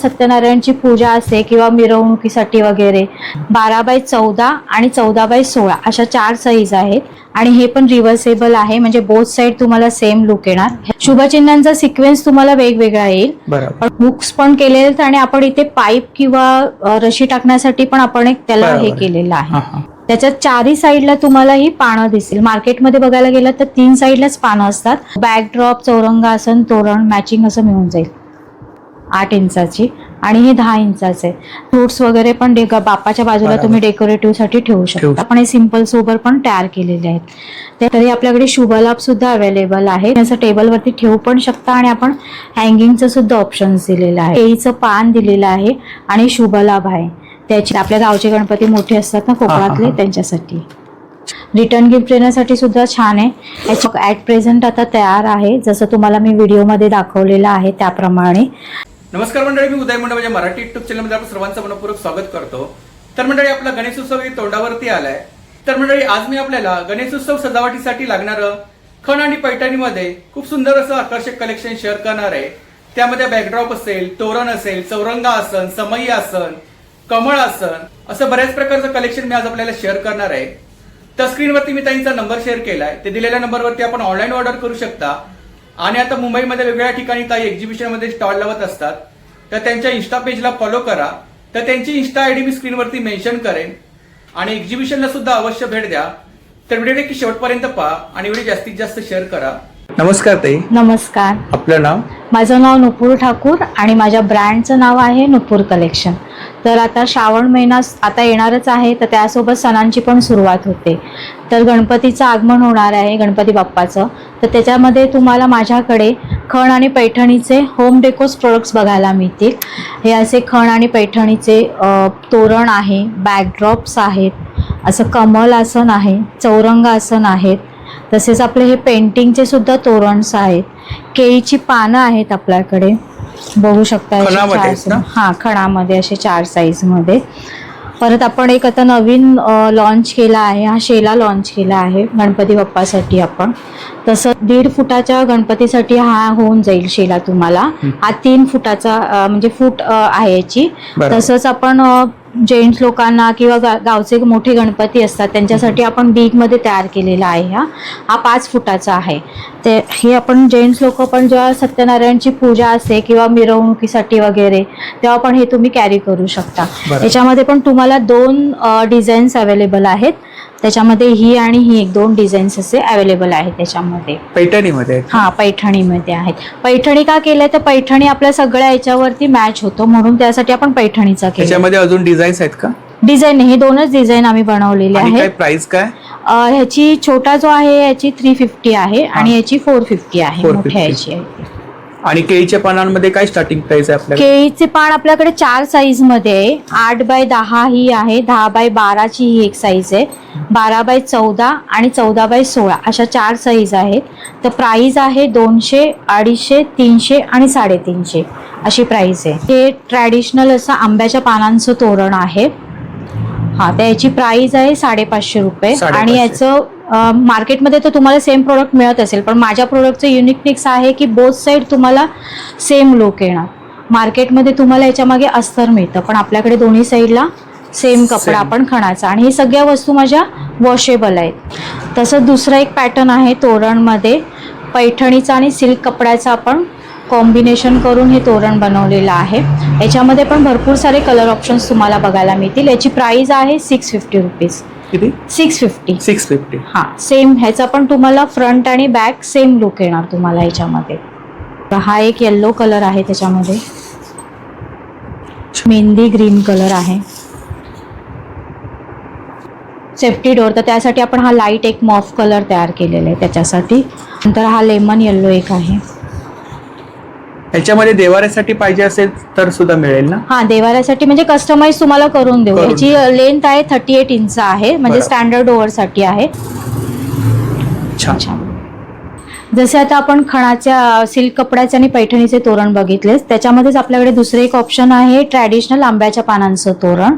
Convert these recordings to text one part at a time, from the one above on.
सत्यनारायणची पूजा असते किंवा मिरवणुकीसाठी वगैरे 12x14 आणि 14x16 अशा 4 साईज आहेत आणि हे पण रिव्हर्सेबल आहे, म्हणजे बोथ साइड तुम्हाला सेम लुक येणार। शुभचिन्हांचा सिक्वेन्स तुम्हाला वेगवेगळा येईल, बुक्स पण केलेले आहेत आणि आपण इथे पाईप किंवा रशी टाकण्यासाठी पण आपण एक त्याला हे केलेलं आहे। त्याच्यात चारही साईडला तुम्हाला ही पानं दिसेल। मार्केटमध्ये बघायला गेलं तर 3 साईडलाच पानं असतात। बॅकड्रॉप, चौरंगासन, तोरण मॅचिंग असं मिळून जाईल। 8 इंचाची आणि हे 10 इंचाचे फ्रुट्स वगैरे पण बाप्पाच्या बाजूला तुम्ही डेकोरेटिव्ह साठी ठेवू शकता। आपण हे सिंपल सोबर पण तयार केलेले आहेत। तरी आपल्याकडे शुभलाभ सुद्धा अवेलेबल आहे, असं टेबल वरती ठेवू पण शकता आणि आपण हँगिंगचं सुद्धा ऑप्शन्स दिलेलं आहे। केळीचं पान दिलेलं आहे आणि शुभलाभ आहे त्याची। आपल्या गावचे गणपती मोठे असतात ना कोकणातले, त्यांच्यासाठी रिटर्न गिफ्ट देण्यासाठी सुद्धा छान आहे। याची ऍट प्रेझेंट आता तयार आहे, जसं तुम्हाला मी व्हिडिओमध्ये दाखवलेलं आहे त्याप्रमाणे। नमस्कार मंडळी, मी उदय मंडळ म्हणजे मराठी युट्यूब चॅनलमध्ये आपण सर्वांचं मनपूर्वक स्वागत करतो। तर मंडळी, आपला गणेशोत्सव ही तोंडावरती आलाय। तर मंडळी, आज मी आपल्याला गणेशोत्सव सजावटीसाठी लागणारं खण आणि पैठणीमध्ये खूप सुंदर असं आकर्षक कलेक्शन शेअर करणार आहे। त्यामध्ये बॅकड्रॉप असेल, तोरण असेल, चौरंगा आसन, समई आसन, कमळ आसन, असं बऱ्याच प्रकारचं कलेक्शन मी आज आपल्याला शेअर करणार आहे। तर स्क्रीनवरती मी ताईंचा नंबर शेअर केलाय, ते दिलेल्या नंबरवरती आपण ऑनलाईन ऑर्डर करू शकता। आणि आता मुंबईमध्ये वेगवेगळ्या ठिकाणी ताई एक्झिबिशनमध्ये स्टॉल लावत असतात, तर त्यांच्या इन्स्टा पेजला फॉलो करा। तर त्यांची इन्स्टा आयडी मी स्क्रीनवरती मेन्शन करेन आणि एक्झिबिशनला सुद्धा अवश्य भेट द्या। तर व्हिडिओ नक्की शेवटपर्यंत पहा आणि व्हिडिओ जास्तीत जास्त शेअर करा। नमस्कार ताई। नमस्कार। आपलं नाव? माझं नाव नुपूर ठाकूर आणि माझ्या ब्रँडचं नाव आहे नुपूर कलेक्शन। तर आता श्रावण महिना आता येणारच आहे, तर त्यासोबत सणांची पण सुरुवात होते। तर गणपतीचं आगमन होणार आहे, गणपती बाप्पाचं। तर त्याच्यामध्ये तुम्हाला माझ्याकडे खण आणि पैठणीचे होम डेकोर्स प्रोडक्ट्स बघायला मिळतील। हे असे खण आणि पैठणीचे तोरण आहे, बॅकड्रॉप्स आहेत, असं कमल आसन आहे, चौरंगा आसन आहेत, तसेच आपले हे पेंटिंगचे सुद्धा तोरणस आहेत। केळीची पानं आहेत आपल्याकडे, बघू शकता। हा, खणामध्ये असे 4 साईज मध्ये। परत आपण एक आता नवीन लॉन्च केला आहे, हा शेला लॉन्च केला आहे गणपती बाप्पासाठी आपण। तसं 1.5 फुटाच्या गणपतीसाठी हा होऊन जाईल शेला तुम्हाला। हा 3 फुटाचा म्हणजे फूट आहे याची। तसंच आपण जेंट्स लोकांना किंवा गावचे मोठे गणपती असतात त्यांच्यासाठी आपण बीग मध्ये तयार केलेला आहे। हा 5 फुटाचा आहे। ते हे आपण जेंट्स लोक पण जेव्हा सत्यनारायणची पूजा असते किंवा मिरवणुकीसाठी वगैरे, तेव्हा पण हे तुम्ही कॅरी करू शकता। याच्यामध्ये पण तुम्हाला 2 डिझाईन्स अवेलेबल आहेत। त्याच्यामध्ये ही आणि ही 2 डिझाईन्स असे अवेलेबल आहेत त्याच्यामध्ये। पैठणीमध्ये? हा, पैठणीमध्ये आहेत। पैठणी का केलंय तर पैठणी आपल्या सगळ्या याच्यावरती मॅच होतो, म्हणून त्यासाठी आपण पैठणीचा केला। त्याच्यामध्ये अजून डिझाईन्स आहेत का? डिझाईन हे 2च डिझाईन आम्ही बनवलेले आहेत। काय प्राइस काय? ह्याची छोटा जो आहे याची 350 आहे आणि याची 450 आहे, मोठ्या याची आहे। आणि केळीच्या पानांमध्ये काय स्टार्टिंग प्राइस आहे आपल्याकडे? केळीचे पान आपल्याकडे 4 साईज मध्ये आहे। 8x10 ही आहे, 10x12 ची ही एक साईज आहे, 12x14 आणि 14x16 अशा 4 साईज आहेत। तर प्राइस आहे 200, 250, 300 आणि 350 अशी प्राइस आहे। हे ट्रॅडिशनल असं आंब्याच्या पानांचं तोरण आहे। हा, त्याची प्राइस आहे 550 रुपये। आणि याचं मार्केटमध्ये तर तुम्हाला सेम प्रोडक्ट मिळत असेल, पण माझ्या प्रोडक्टचं युनिकनेस आहे की बोथ साइड तुम्हाला सेम लुक येणार। मार्केटमध्ये तुम्हाला याच्या मागे अस्तर मिळतं, पण आपल्याकडे दोन्ही साईडला सेम कपडा आपण खणाचा। आणि ही सगळ्या वस्तू माझ्या वॉशेबल आहेत। तसंच दुसरा एक पॅटर्न आहे तोरणमध्ये, पैठणीचा आणि सिल्क कपड्याचा आपण कॉम्बिनेशन करून हे तोरण बनवलेलं आहे। याच्यामध्ये पण भरपूर सारे कलर ऑप्शन्स तुम्हाला बघायला मिळतील। याची प्राइस आहे 650 रुपीज। किती? 650। हा, सेम ह्याचा पण तुम्हाला फ्रंट आणि बॅक सेम लुक येणार तुम्हाला ह्याच्यामध्ये। हा एक येल्लो कलर आहे, त्याच्यामध्ये मेहंदी ग्रीन कलर आहे, सेफ्टी डोर, तर त्यासाठी आपण हा लाईट एक मॉफ कलर तयार केलेला आहे त्याच्यासाठी। नंतर हा लेमन येल्लो एक आहे। याच्यामध्ये देवाऱ्यासाठी पाहिजे असेल तर सुद्धा मिळेल ना? हा, देवाऱ्यासाठी म्हणजे कस्टमाइज तुम्हाला करून देऊ। याची लेंथ आहे 38 इंच आहे, म्हणजे स्टँडर्ड डोअर साठी आहे। छान। जसे आता आपण खणाच्या सिल्क कपड्याचे आणि पैठणीचे तोरण बघितले, त्याच्यामध्येच आपल्याकडे दुसरे एक ऑप्शन आहे ट्रॅडिशनल आंब्याच्या पानांचं तोरण।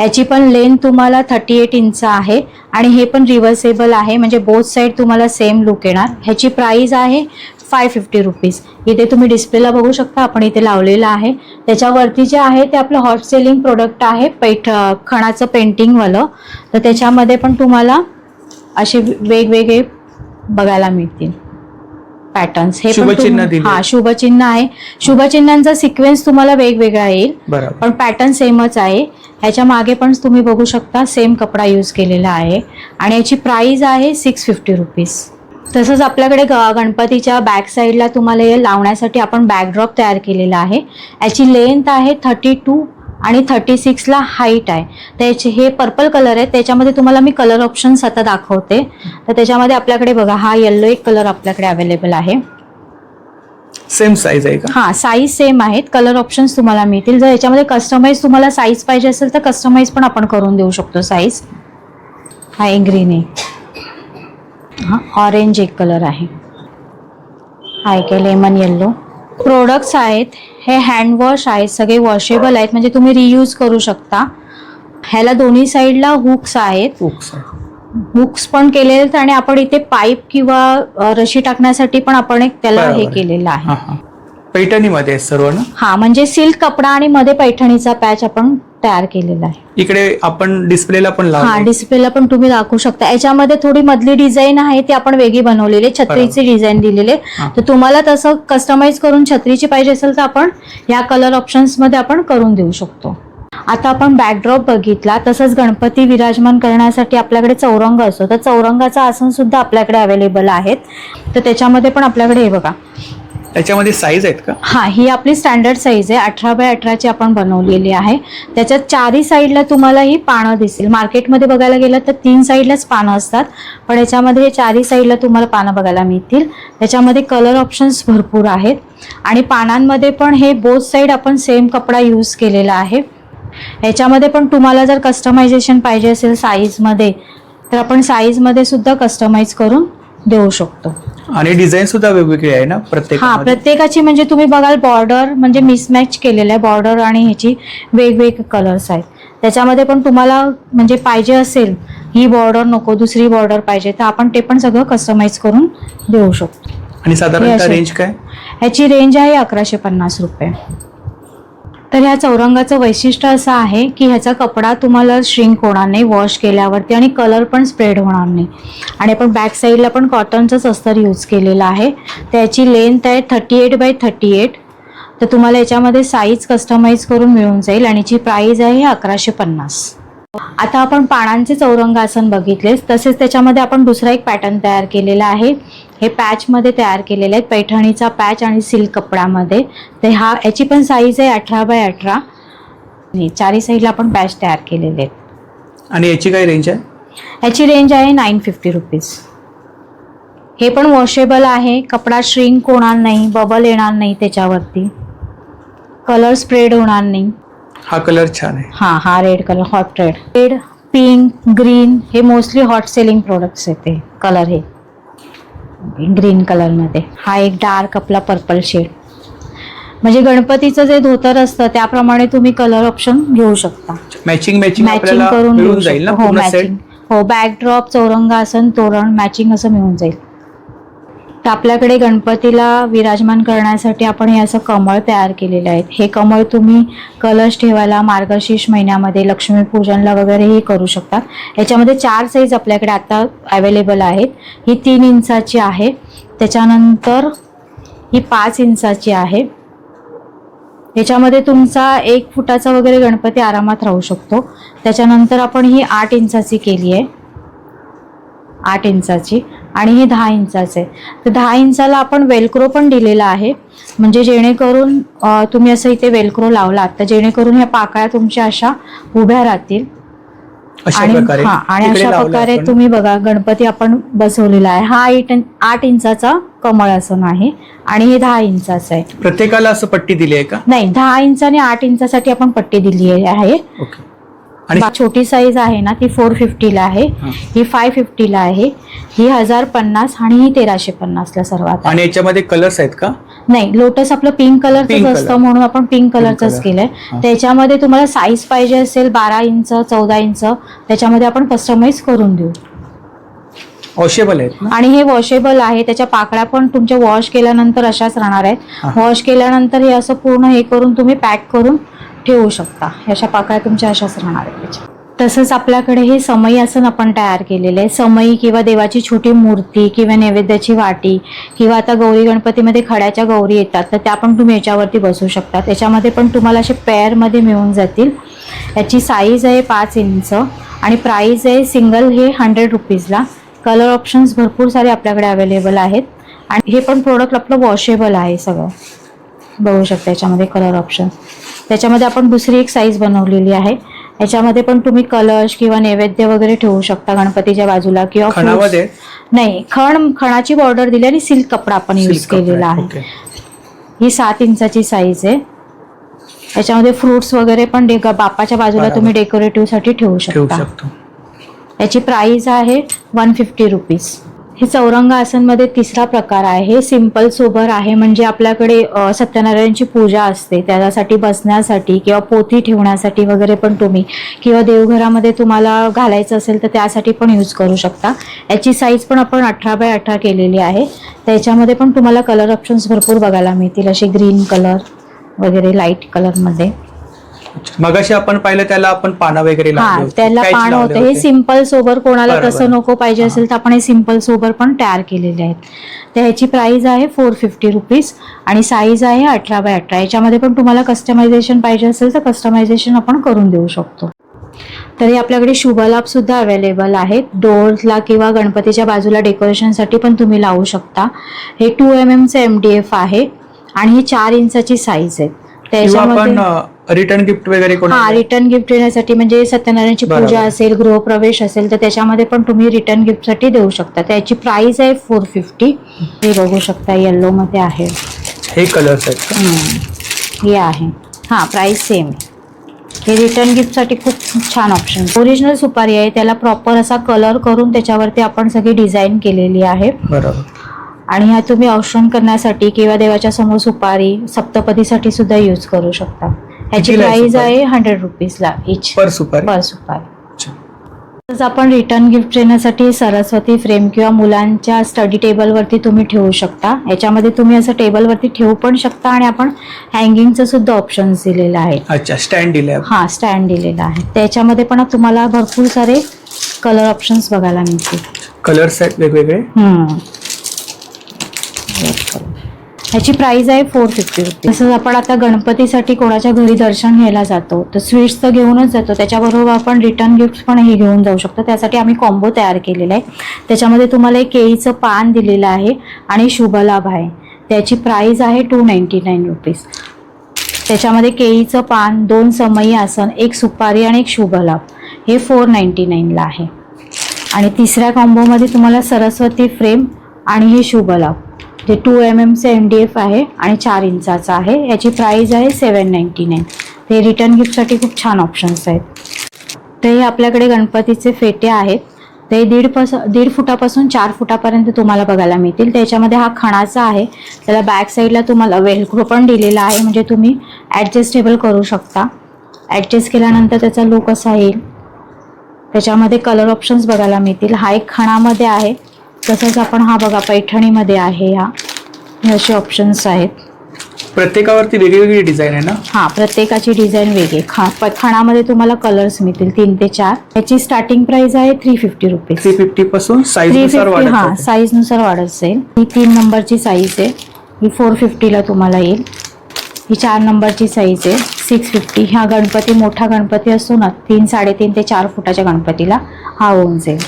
याची पण लेंथ तुम्हाला 38 इंच आहे आणि हे पण रिव्हर्सेबल आहे, म्हणजे बोथ साइड तुम्हाला सेम लुक येणार। ह्याची प्राइस आहे 550 रुपीज. इथे तुम्ही डिस्प्लेला बघू शकता, आपण इथे लावलेलं आहे. त्याच्यावरती जे आहे ते आपलं हॉट सेलिंग प्रोडक्ट आहे, खणाचं पेंटिंगवालं. तर त्याच्यामध्ये पण तुम्हाला असे वेगवेगळे बघायला मिळतील पॅटर्न्स. हे शुभचिन्ह दिले. हा शुभचिन्ह आहे. शुभचिन्हांचा सिक्वेन्स तुम्हाला वेगवेगळा येईल, बरोबर. पण पॅटर्न सेमच आहे. ह्याच्या मागे पण तुम्ही बघू शकता सेम कपडा यूज केलेला आहे आणि याची प्राइस आहे 650 रुपीज. तसंच आपल्याकडे गणपतीच्या बॅक साईडला तुम्हाला हे लावण्यासाठी आपण बॅकड्रॉप तयार केलेला आहे. याची लेंथ आहे 32 आणि 36ला हाईट आहे. त्याचे हे पर्पल कलर आहे. त्याच्यामध्ये तुम्हाला मी कलर ऑप्शन्स आता दाखवते. तर त्याच्यामध्ये आपल्याकडे बघा हा येल्लो एक कलर आपल्याकडे अवेलेबल आहे. सेम साईज आहे का? हा साईज सेम आहेत. कलर ऑप्शन्स तुम्हाला मिळतील. जर याच्यामध्ये कस्टमाइज तुम्हाला साईज पाहिजे असेल तर कस्टमाइज पण आपण करून देऊ शकतो साईज. हा एक ग्रीन आहे, हा ऑरेंज एक कलर आहे, हा एक लेमन येल्लो. प्रोडक्ट्स आहेत हे हँडवॉश आहेत, सगळे वॉशेबल आहेत, म्हणजे तुम्ही रियूज करू शकता. ह्याला दोन्ही साईडला हुक्स आहेत. हुक्स पण केलेले आहेत आणि आपण इथे पाईप किंवा रशी टाकण्यासाठी पण आपण एक त्याला हे केलेलं आहे. पैठणीमध्ये सर्व ना? हा म्हणजे सिल्क कपडा आणि मध्ये पैठणीचा पॅच आपण तयार केलेला आहे. इकडे आपण डिस्प्लेला पण हा डिस्प्लेला पण तुम्ही दाखवू शकता. याच्यामध्ये थोडी मधली डिझाईन आहे ती आपण वेगळी बनवलेली, छत्रीची डिझाईन दिलेली. तर तुम्हाला तसं कस्टमाइज करून छत्रीची पाहिजे असेल तर आपण या कलर ऑप्शन्स मध्ये आपण करून देऊ शकतो. आता आपण बॅकड्रॉप बघितला, तसंच गणपती विराजमान करण्यासाठी आपल्याकडे चौरंग असतो. तर चौरंगाचा आसन सुद्धा आपल्याकडे अवेलेबल आहेत. तर त्याच्यामध्ये पण आपल्याकडे हे बघा, त्याच्यामध्ये साईज आहेत का? हा ही आपली स्टँडर्ड साईज आहे, 18x18ची आपण बनवलेली आहे. त्याच्यात चारही साईडला तुम्हाला ही पानं दिसेल. मार्केटमध्ये बघायला गेलं तर 3 साईडलाच पानं असतात, पण याच्यामध्ये हे चारही साईडला तुम्हाला पानं बघायला मिळतील. त्याच्यामध्ये कलर ऑप्शन्स भरपूर आहेत आणि पानांमध्ये पण हे बोथ साईड आपण सेम कपडा यूज केलेला आहे. याच्यामध्ये पण तुम्हाला जर कस्टमायझेशन पाहिजे असेल साईजमध्ये तर आपण साईजमध्ये सुद्धा कस्टमाइज करून देऊ शकतो. आणि डिझाईन सुद्धा वेगवेगळी आहे ना प्रत्येकाची, म्हणजे तुम्ही बघाल बॉर्डर म्हणजे मिसमॅच केलेलं आहे. बॉर्डर आणि ह्याची वेगवेगळे कलर्स आहेत. त्याच्यामध्ये पण तुम्हाला म्हणजे पाहिजे असेल ही बॉर्डर नको दुसरी बॉर्डर पाहिजे तर आपण ते पण सगळं कस्टमाइज करून देऊ शकतो. आणि साधारणतः रेंज काय? ह्याची रेंज आहे 1150 रुपये. तर ह्या चौरंगाचं वैशिष्ट्य असं आहे की ह्याचा कपडा तुम्हाला श्रिंक होणार नाही वॉश केल्यावरती आणि कलर पण स्प्रेड होणार नाही. आणि आपण बॅक साईडला पण कॉटनचंच अस्तर यूज केलेलं आहे. त्याची लेंथ आहे 38x38. तर तुम्हाला याच्यामध्ये साईज कस्टमाइज करून मिळून जाईल आणि याची प्राइस आहे 1150. आता आपण पानांचे चौरंगासन बघितले, तसेच त्याच्यामध्ये आपण दुसरा एक पॅटर्न तयार केलेला आहे. हे पॅच मध्ये तयार केलेले आहेत, पैठणीचा पॅच आणि सिल्क कपड्यामध्ये. तर याची पण साईज आहे 18x18. चारही साईडला आपण पॅच तयार केलेले आहेत. आणि याची काय रेंज आहे? याची रेंज आहे 950 रुपीज. हे पण वॉशेबल आहे, कपडा श्रिंक होणार नाही, बबल येणार नाही त्याच्यावरती, कलर स्प्रेड होणार नाही. हा कलर छान आहे. हा red colour, hot red, pink, green हे मोस्टली हॉट सेलिंग प्रोडक्ट्स आहेत. ते कलर हे ग्रीन कलर मध्ये. हा एक डार्क आपला पर्पल शेड, म्हणजे गणपतीचं जे धोतर असतं त्याप्रमाणे तुम्ही कलर ऑप्शन घेऊ शकता. मॅचिंग करून मिळून जाईल ना हो, पूर्ण सेट. हो बॅकड्रॉप, चौरंगासन, तोरण मॅचिंग असं मिळून जाईल. तर आपल्याकडे गणपतीला विराजमान करण्यासाठी आपण हे असं कमळ तयार केलेलं आहे. हे कमळ तुम्ही कलश ठेवायला मार्गशीर्ष महिन्यामध्ये लक्ष्मीपूजनला वगैरेही करू शकता. याच्यामध्ये 4 साईज आपल्याकडे आता अवेलेबल आहेत. ही 3 इंचाची आहे, त्याच्यानंतर ही 5 इंचाची आहे. याच्यामध्ये तुमचा 1 फुटाचा वगैरे गणपती आरामात राहू शकतो. त्याच्यानंतर आपण ही 8 इंचाची केली आहे, 8 इंचाची, आणि हे 10 इंचाचे. तर 10 इंचाला आपण वेलक्रो पण दिलेला आहे, म्हणजे जेणेकरून तुम्ही असं इथे वेलक्रो लावलात तर जेणेकरून ह्या पाकळ्या तुमच्या अशा उभ्या राहतील. आणि अशा प्रकारे तुम्ही बघा गणपती आपण बसवलेला आहे. हा 8 इंचाचा कमळ आसन आहे आणि हे 10 इंचाचं आहे. प्रत्येकाला असं पट्टी दिली आहे का? नाही, 10 इंच आणि 8 इंचासाठी आपण पट्टी दिली आहे. आणि छोटी साईज आहे ना ती 450ला आहे, ही 550ला आहे, ही 1050 आणि ही 1350ला सर्वात. आणि याच्यामध्ये कलर्स आहेत का? नाही, लोटस आपलं पिंक कलरच असतं म्हणून आपण पिंक कलरच केलंय. त्याच्यामध्ये तुम्हाला साईज पाहिजे असेल 12 इंच 14 इंच त्याच्यामध्ये आपण कस्टमाइज करून देऊ. वॉशेबल आहेत ना? आणि हे वॉशेबल आहे, त्याच्या पाकळ्या पण तुमच्या वॉश केल्यानंतर अशाच राहणार आहेत. वॉश केल्यानंतर हे असं पूर्ण हे करून तुम्ही पॅक करून ठेवू शकता. अशा पाकळ्या तुमच्या अशाच राहणार आहेत त्याच्या. तसंच आपल्याकडे हे समई आसन आपण तयार केलेले आहे. समई किंवा देवाची छोटी मूर्ती किंवा नैवेद्याची वाटी किंवा आता गौरी गणपतीमध्ये खड्याच्या गौरी येतात, तर त्या पण तुम्ही याच्यावरती बसू शकता. त्याच्यामध्ये पण तुम्हाला असे पेअरमध्ये मिळून जातील. याची साईज आहे 5 इंच आणि प्राईस आहे सिंगल हे 100 रुपीजला. कलर ऑप्शन्स भरपूर सारे आपल्याकडे अवेलेबल आहेत आणि हे पण प्रोडक्ट आपलं वॉशेबल आहे सगळं. बघू शकता याच्यामध्ये कलर ऑप्शन. त्याच्यामध्ये आपण दुसरी एक साईज बनवलेली आहे. याच्यामध्ये पण तुम्ही कलश किंवा नैवेद्य वगैरे ठेवू शकता गणपतीच्या बाजूला किंवा खणामध्ये नाही, खणाची बॉर्डर दिली आणि सिल्क कपडा आपण यूज केलेला आहे. ही 7 इंचाची साईज आहे. याच्यामध्ये फ्रुट्स वगैरे पण बाप्पाच्या बाजूला तुम्ही डेकोरेटिव्ह साठी ठेवू शकता. याची प्राइस आहे 150 रुपीज. हे चौरंग आसनमध्ये तिसरा प्रकार आहे. हे सिंपल सोबर आहे, म्हणजे आपल्याकडे सत्यनारायणची पूजा असते त्यासाठी बसण्यासाठी किंवा पोथी ठेवण्यासाठी वगैरे पण तुम्ही किंवा देवघरामध्ये तुम्हाला घालायचं असेल तर त्यासाठी पण यूज करू शकता. याची साईज पण आपण 18x18 केलेली आहे. त्याच्यामध्ये पण तुम्हाला कलर ऑप्शन्स भरपूर बघायला मिळतील, असे ग्रीन कलर वगैरे लाईट कलरमध्ये. मगाशी आपण पाहिलं त्याला आपण पानं वगैरे लावली होती. त्याला पान होते. हे सिंपल सोबर कोणाला तसं नको पाहिजे असेल तर आपण हे सिंपल सोबर पण तयार केलेले आहेत. तर ह्याची प्राइस आहे 450 रुपीज आणि साईज आहे 18x18. याच्यामध्ये पण तुम्हाला कस्टमायझेशन पाहिजे असेल तर कस्टमायझेशन आपण करून देऊ शकतो. तरी आपल्याकडे शुभलाभ सुद्धा अवेलेबल आहेत. डोअर्सला किंवा गणपतीच्या बाजूला डेकोरेशनसाठी पण तुम्ही लावू शकता. हे 2 mm MDF आहे आणि ही 4 इंचाची साईज आहे. त्याच्यामध्ये रिटर्न गिफ्ट वगैरे रिटर्न गिफ्ट देण्यासाठी, म्हणजे सत्यनारायणची पूजा असेल, गृहप्रवेश असेल तर त्याच्यामध्ये पण तुम्ही रिटर्न गिफ्ट साठी देऊ शकता. त्याची प्राइस आहे 450. हे बघू शकता येलो मध्ये आहे. हे कलर्स आहेत. हे आहे. Price same. हे रिटर्न गिफ्ट साठी खूप छान ऑप्शन. ओरिजिनल सुपारी आहे, त्याला प्रॉपर असा कलर करून त्याच्यावरती आपण सगळी डिझाईन केलेली आहे. बरोबर. आणि ह्या तुम्ही औषण करण्यासाठी किंवा देवाच्या समोर सुपारी सप्तपदीसाठी सुद्धा यूज करू शकता. ह्याची प्राइस आहे 100 रुपीजला इच पर सुपारी. तसंच आपण रिटर्न गिफ्ट देण्यासाठी सरस्वती फ्रेम किंवा मुलांच्या स्टडी टेबलवरती तुम्ही ठेवू शकता. याच्यामध्ये तुम्ही असं टेबलवरती ठेवू पण शकता आणि आपण हँगिंगचं सुद्धा ऑप्शन दिलेलं आहे. अच्छा, स्टँड दिले. स्टँड दिलेला आहे. त्याच्यामध्ये पण तुम्हाला भरपूर सारे कलर ऑप्शन्स बघायला मिळतील. कलर्स आहेत वेगवेगळे. ह्याची प्राइस आहे 450 रुपीज. तसंच आपण आता गणपतीसाठी कोणाच्या घरी दर्शन घ्यायला जातो तर स्वीट्स तर घेऊनच जातो, त्याच्याबरोबर आपण रिटर्न गिफ्ट पण हे घेऊन जाऊ शकतो. त्यासाठी आम्ही कॉम्बो तयार केलेला आहे. त्याच्यामध्ये तुम्हाला एक केळीचं पान दिलेलं आहे आणि शुभलाभ आहे. त्याची प्राइस आहे 299 रुपीज. त्याच्यामध्ये केळीचं पान, 2 समई आसन, 1 सुपारी आणि 1 शुभलाभ हे 499ला आहे. आणि तिसऱ्या कॉम्बोमध्ये तुम्हाला सरस्वती फ्रेम आणि हे शुभलाभ जे 2 mm MDF आहे आणि 4 इंचाचा आहे. याची प्राइस आहे 799. ते रिटर्न गिफ्टसाठी खूप छान ऑप्शन्स आहेत. ते आपल्याकडे गणपतीचे फेटे आहेत. ते 1.5 फुटापासून 4 फुटापर्यंत तुम्हाला बघायला मिळतील. त्याच्यामध्ये हा खणाचा आहे. त्याला बॅक साईडला तुम्हाला वेलक्रो पण दिलेला आहे, म्हणजे तुम्ही ॲडजस्टेबल करू शकता. ॲडजस्ट केल्यानंतर त्याचा लुक असा येईल. त्याच्यामध्ये कलर ऑप्शन्स बघायला मिळतील. हा एक खणामध्ये आहे. तसंच आपण हा बघा पैठणीमध्ये आहे. असे ऑप्शन्स आहेत. प्रत्येकावरती वेगवेगळी डिझाईन आहे ना? प्रत्येकाची डिझाईन वेगळी. खणामध्ये तुम्हाला कलर्स मिळतील 3 ते 4. याची स्टार्टिंग प्राइस आहे 350 रुपीज. 350 पासून साईज नुसार वाढत जाईल. ही 3 नंबरची साईज आहे. ही 450ला तुम्हाला येईल. ही 4 नंबरची साईज आहे 650. हा गणपती मोठा गणपती असतो ना, 3-3.5 ते 4 फुटाच्या गणपतीला हा होऊन जाईल.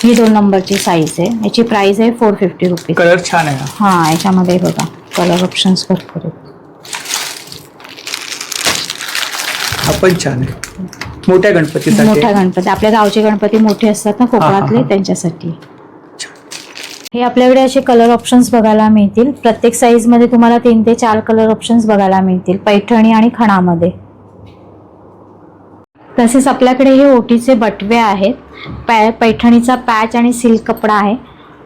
ही 2 नंबरची साईज आहे. याची प्राइस आहे 450 रुपीज. कलर छान आहे. याच्यामध्ये बघा कलर ऑप्शन्स भरपूर आहेत. आपण छान आहे. मोठ्या गणपती आपल्या गावचे गणपती मोठे असतात ना कोकणातले, त्यांच्यासाठी. हे आपल्याकडे असे कलर ऑप्शन्स बघायला मिळतील. प्रत्येक साईज मध्ये तुम्हाला 3 ते 4 कलर ऑप्शन्स बघायला मिळतील पैठणी आणि खणामध्ये. तसेच आपल्याकडे हे ओटीचे बटवे आहेत. पैठणीचा पॅच आणि सिल्क कपडा आहे.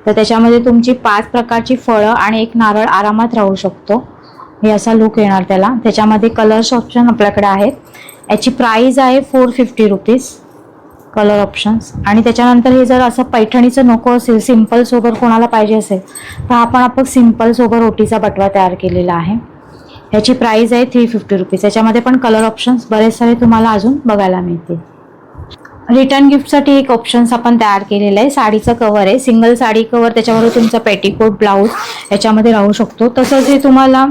तर त्याच्यामध्ये तुमची 5 प्रकारची फळं आणि 1 नारळ आरामात राहू शकतो. हे असा लुक येणार त्याला. त्याच्यामध्ये कलर्स ऑप्शन आपल्याकडे आहेत. याची प्राइस आहे 450 रुपीज. Colour options. आणि त्याच्यानंतर हे जर असं पैठणीचं नको असेल, सिम्पल सोबर कोणाला पाहिजे असेल तर आपण सिम्पल सोबर ओटीचा बटवा तयार केलेला आहे. याची प्राइस आहे 350 रुपीज. याच्यामध्ये पण कलर ऑप्शन्स बरेच सारे तुम्हाला अजून बघायला मिळतील. रिटर्न गिफ्टसाठी एक ऑप्शन्स आपण तयार केलेलं आहे. साडीचं कवर आहे, सिंगल साडी कवर, त्याच्यावर तुमचा पेटीकोट ब्लाऊज याच्यामध्ये राहू शकतो. तसंच हे तुम्हाला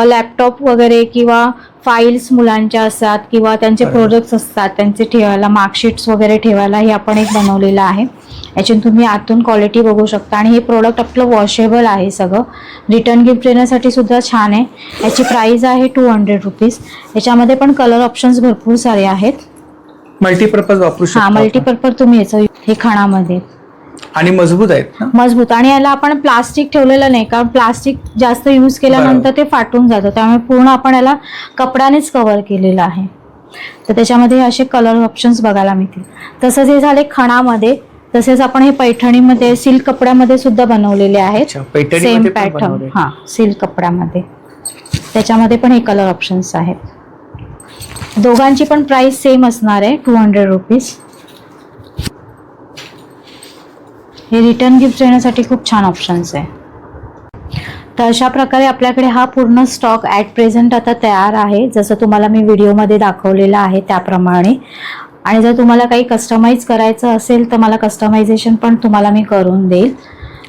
लॅपटॉप वगैरे किंवा फाईल्स मुलांच्या असतात किंवा त्यांचे प्रोजेक्ट्स असतात त्यांचे ठेवायला, मार्कशीट्स वगैरे ठेवायला हे आपण एक बनवलेलं आहे. याच्यातून तुम्ही आतून क्वालिटी बघू शकता. आणि हे प्रोडक्ट आपलं वॉशेबल आहे सगळं. रिटर्न गिफ्ट देण्यासाठी सुद्धा छान आहे. याची प्राइस आहे 200 रुपीज. याच्यामध्ये पण कलर ऑप्शन्स भरपूर सारे आहेत. मल्टीपर्पज वापरू शकतो. हा, मल्टीपर्पज तुम्ही याचं हे खणामध्ये. आणि मजबूत आहेत ना? मजबूत. आणि याला आपण प्लास्टिक ठेवलेलं नाही, कारण प्लास्टिक जास्त यूज केल्यानंतर ते फाटून जातं. त्यामुळे पूर्ण आपण याला कपड्यानेच कव्हर केलेलं आहे. तर त्याच्यामध्ये असे कलर ऑप्शन्स बघायला मिळतील. तसंच हे झाले खणामध्ये. तसेच आपण हे पैठणीमध्ये, सिल्क कपड्यामध्ये सुद्धा बनवलेले आहेत. Same pattern. हा, सिल्क कपड्यामध्ये. त्याच्यामध्ये पण हे कलर ऑप्शन्स आहेत. दोघांची पण प्राइस सेम असणार आहे, 200 रुपीज. हे रिटर्न गिफ्ट देण्यासाठी खूप छान ऑप्शन्स आहे. तर अशा प्रकारे आपल्याकडे हा पूर्ण स्टॉक ॲट प्रेझेंट आता तयार आहे, जसं तुम्हाला मी व्हिडिओमध्ये दाखवलेलं आहे त्याप्रमाणे. आणि जर तुम्हाला काही कस्टमाइज करायचं असेल तर मला कस्टमायझेशन पण तुम्हाला मी करून देईल.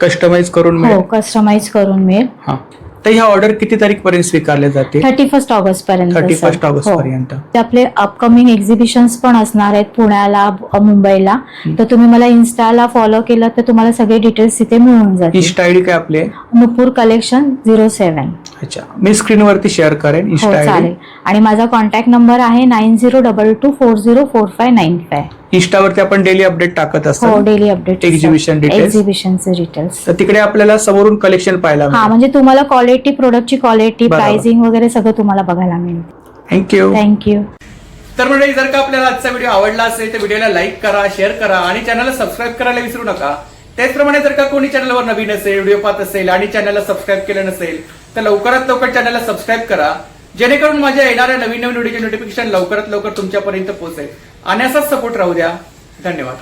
कस्टमाइज करून मिळेल? हो, कस्टमाइज करून मिळेल. हां. तर ह्या ऑर्डर किती तारीखपर्यंत स्वीकारले जाते? 31 ऑगस्ट पर्यंत. 31 ऑगस्ट पर्यंत. आपले अपकमिंग एक्झिबिशन्स पण असणार आहेत पुण्याला, मुंबईला. तर तुम्ही मला इन्स्टाला फॉलो केलं तर तुम्हाला सगळे डिटेल्स तिथे मिळून जातील. इन्स्टा आयडी काय आपले? नुपूर कलेक्शन 07. अच्छा, मी स्क्रीनवरती शेअर करेन हो, इन्स्टा आयडी. चालेल. आणि माझा कॉन्टॅक्ट नंबर आहे 9022404595. इन्स्टावरती आपण डेली अपडेट टाकत असतो. हो, डेली अपडेट. एक्झिबिशनचे डिटेल्स. तर तिकडे आपल्याला समोरून कलेक्शन पाहायला हा, म्हणजे तुम्हाला क्वालिटी, प्रोडक्टची क्वालिटी, बरोबर. प्राइसिंग वगैरे सगळं तुम्हाला बघायला मिळेल. थँक्यू. थँक्यू. तर मंडळी, जर का आपल्याला आजचा व्हिडिओ आवडला असेल तर व्हिडिओला लाईक करा, शेअर करा आणि चॅनलला सबस्क्राईब करायला विसरू नका. त्याचप्रमाणे जर का कोणी चॅनलवर नवीन असेल, व्हिडिओ पाहत असेल आणि चॅनलला सबस्क्राईब केलं नसेल तर लवकरात लवकर चॅनलला सबस्क्राईब करा, जेणेकरून माझ्या येणाऱ्या नवीन व्हिडिओचे नोटिफिकेशन लवकरात लवकर तुमच्यापर्यंत पोहोचेल. आणि असाच सपोर्ट राहू द्या. धन्यवाद.